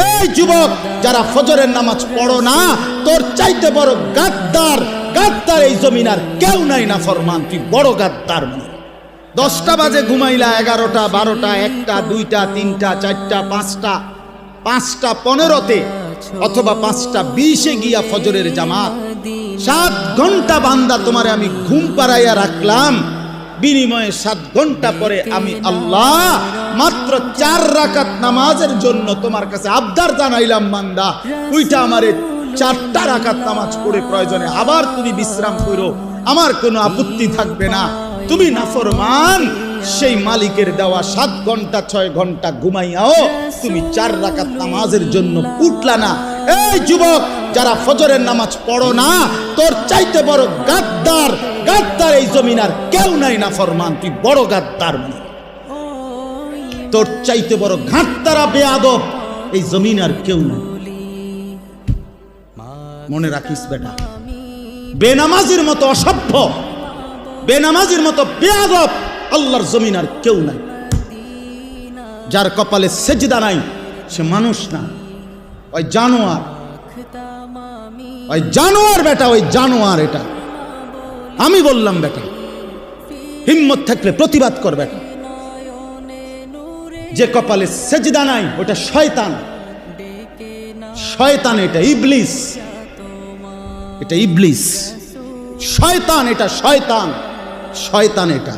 এই যুবক যারা ফজরের নামাজ পড়ো না, তোর চাইতে বড় গাদ্দার এই জমিন আর কেউ নাই। না ফরমান, তুই বড় গাদ্দার। 10টা বাজে ঘুমাইলা, 11টা 12টা 1টা 2টা 3টা 4টা 5টা 5টা 15-তে অথবা 5টা 20-এ গিয়া ফজরের জামাত। 7 ঘন্টা বান্দা তোমারে আমি ঘুম পাড়াইয়া রাখলাম, বিনিময়ে 7 ঘন্টা পরে আমি আল্লাহ মাত্র 4 রাকাত নামাজের জন্য তোমার কাছে আবদার জানাইলাম, বান্দা ওইটা আমারে 4টা রাকাত নামাজ পড়ে প্রয়োজনে আবার তুমি বিশ্রাম করো, আমার কোনো আপত্তি থাকবে না। তুমি নাফরমান, সেই মালিকের দেওয়া 7 ঘন্টা 6 ঘন্টা ঘুমাইয়াও তুমি 4 রাকাত নামাজের জন্য উঠলা না। এই যুবক যারা ফজরের নামাজ পড়ো না, তোর চাইতে বড় গাদ্দার এই জমিন আর কেউ নাই। না ফরমান, তুই বড় গাদ্দার। তোর চাইতে বড় ঘাটতারা বেয়াদব এই জমিন আর কেউ নাই। মনে রাখিস বেটা, বেনামাজির মতো অসভ্য, বেনামাজির মতো বেয়াদব আল্লাহর জমিন আর কেউ নাই। যার কপালে সেজদা নাই সে মানুষ না, ওই জানোয়ার, ওই জানোয়ার বেটা, ওই জানোয়ার। এটা আমি বললাম বেটা, হিম্মত থাকলে প্রতিবাদ কর বেটা। যে কপালে সেজদা নাই ওটা শয়তান, শয়তান, এটা ইবলিস, এটা ইবলিস, শয়তান, এটা শয়তান, শয়তান এটা।